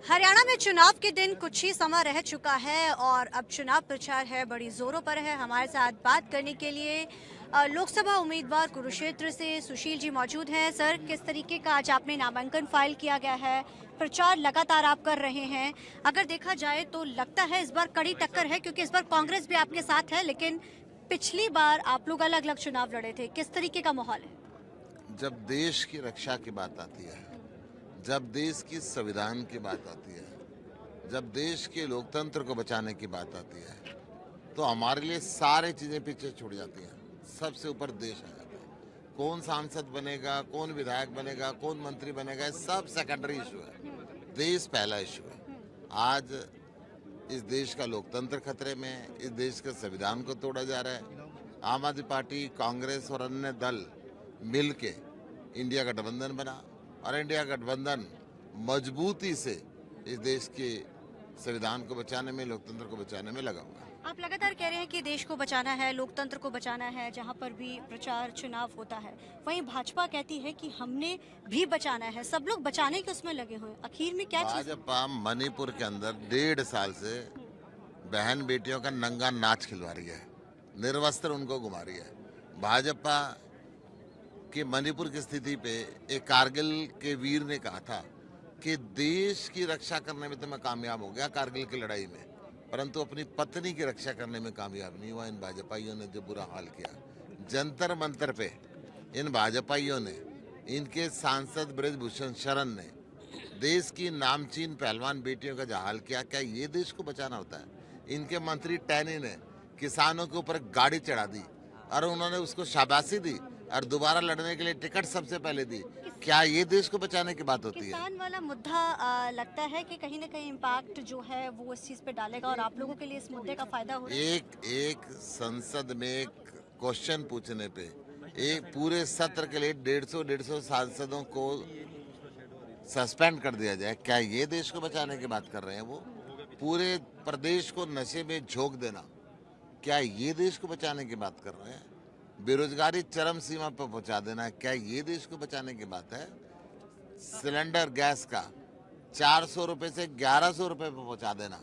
हरियाणा में चुनाव के दिन कुछ ही समय रह चुका है और अब चुनाव प्रचार है बड़ी जोरों पर है। हमारे साथ बात करने के लिए लोकसभा उम्मीदवार कुरुक्षेत्र से सुशील जी मौजूद हैं। सर, किस तरीके का आज आपने नामांकन फाइल किया गया है? प्रचार लगातार आप कर रहे हैं। अगर देखा जाए तो लगता है इस बार कड़ी टक्कर है, क्योंकि इस बार कांग्रेस भी आपके साथ है, लेकिन पिछली बार आप लोग अलग अलग चुनाव लड़े थे। किस तरीके का माहौल है? जब देश की रक्षा की बात आती है, जब देश की संविधान की बात आती है, जब देश के लोकतंत्र को बचाने की बात आती है, तो हमारे लिए सारी चीजें पीछे छूट जाती हैं। सबसे ऊपर देश आ जाता है। कौन सांसद बनेगा, कौन विधायक बनेगा, कौन मंत्री बनेगा, ये सब सेकेंडरी इशू है। देश पहला इशू है। आज इस देश का लोकतंत्र खतरे में है। इस देश के संविधान को तोड़ा जा रहा है। आम आदमी पार्टी, कांग्रेस और अन्य दल मिलके इंडिया गठबंधन बना और इंडिया गठबंधन मजबूती से इस देश के संविधान को बचाने में, लोकतंत्र को बचाने में लगा हुआ है। आप लगातार कह रहे हैं कि देश को बचाना है, लोकतंत्र को बचाना है। जहां पर भी प्रचार चुनाव होता है, वहीं भाजपा कहती है कि हमने भी बचाना है। सब लोग बचाने के उसमें लगे हुए हैं। आखिर में क्या चीज? भाजपा मणिपुर के अंदर 1.5 साल से बहन बेटियों का नंगा नाच खिलवा रही है, निर्वस्त्र उनको घुमा रही है। भाजपा की मणिपुर की स्थिति पे एक कारगिल के वीर ने कहा था कि देश की रक्षा करने में तो मैं कामयाब हो गया कारगिल की लड़ाई में, परंतु अपनी पत्नी की रक्षा करने में कामयाब नहीं हुआ। इन भाजपाइयों ने जो बुरा हाल किया जंतर मंतर पे, इन भाजपाइयों ने, इनके सांसद ब्रजभूषण शरण ने देश की नामचीन पहलवान बेटियों का जो हाल किया, क्या ये देश को बचाना होता है? इनके मंत्री टैनी ने किसानों के ऊपर गाड़ी चढ़ा दी और उन्होंने उसको शाबाशी दी और दोबारा लड़ने के लिए टिकट सबसे पहले दी। क्या ये देश को बचाने की बात होती है? किसान वाला मुद्दा लगता है कि कहीं ना कहीं इम्पैक्ट जो है वो इस चीज पे डालेगा और आप लोगों के लिए इस मुद्दे का फायदा हो। एक संसद में क्वेश्चन पूछने पे एक पूरे सत्र के लिए 150 सांसदों को सस्पेंड कर दिया जाए, क्या ये देश को बचाने की बात कर रहे हैं? वो पूरे प्रदेश को नशे में झोंक देना, क्या ये देश को बचाने की बात कर रहे हैं? बेरोजगारी चरम सीमा पर पहुंचा देना, क्या ये देश को बचाने की बात है? सिलेंडर गैस का 400 रुपए से 1100 रुपए पर पहुंचा देना,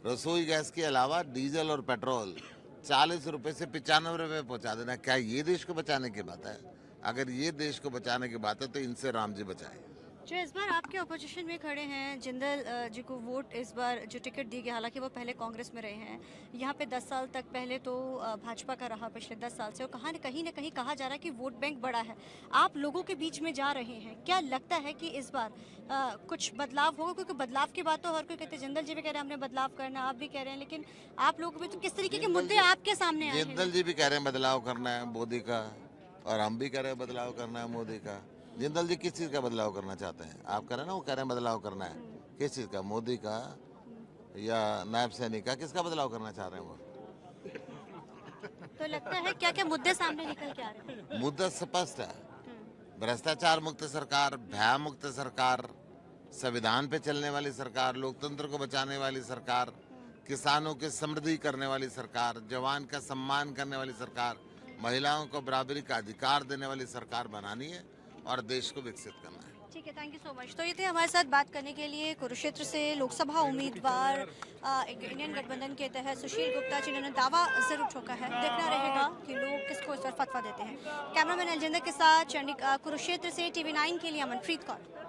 रसोई गैस के अलावा डीजल और पेट्रोल 40 रुपए से 95 रुपए पहुंचा देना, क्या ये देश को बचाने की बात है? अगर ये देश को बचाने की बात है तो इनसे राम जी बचाए। जो इस बार आपके अपोजिशन में खड़े हैं, जिंदल जी को वोट इस बार जो टिकट दी गई, हालांकि वो पहले कांग्रेस में रहे हैं। यहाँ पे 10 साल तक पहले तो भाजपा का रहा पिछले 10 साल से, और कहीं ना कहीं कहा जा रहा है कि वोट बैंक बड़ा है। आप लोगों के बीच में जा रहे हैं, क्या लगता है कि इस बार कुछ बदलाव होगा? क्योंकि बदलाव की बात तो हर कोई कहते हैं, जिंदल जी भी कह रहे हैं हमने बदलाव करना, आप भी कह रहे हैं, लेकिन आप लोगों में तो किस तरीके के मुद्दे आपके सामने आए हैं? जिंदल जी भी कह रहे हैं बदलाव करना है मोदी का, और हम भी कह रहे हैं बदलाव करना है मोदी का। जिंदल जी किस चीज़ का बदलाव करना चाहते हैं? आप कह रहे हैं ना, वो कह रहे हैं बदलाव करना है। किस चीज़ का? मोदी का या नायब सैनिक का? किसका बदलाव करना चाह रहे हैं वो? तो लगता है क्या क्या मुद्दे सामने निकल के आ रहे हैं? मुद्दा स्पष्ट है। भ्रष्टाचार मुक्त सरकार, भय मुक्त सरकार, संविधान पे चलने वाली सरकार, लोकतंत्र को बचाने वाली सरकार, किसानों की समृद्धि करने वाली सरकार, जवान का सम्मान करने वाली सरकार, महिलाओं को बराबरी का अधिकार देने वाली सरकार बनानी है और देश को विकसित करना है। ठीक है, थैंक यू सो मच। तो ये थे हमारे साथ बात करने के लिए कुरुक्षेत्र से लोकसभा उम्मीदवार इंडियन गठबंधन के तहत सुशील गुप्ता, जिन्होंने दावा जरूर ठोका है। देखना रहेगा कि लोग किसको इस पर फतवा देते हैं। कैमरामैन अलजिंदर के साथ कुरुक्षेत्र से TV9 के लिए अमनप्रीत कौर।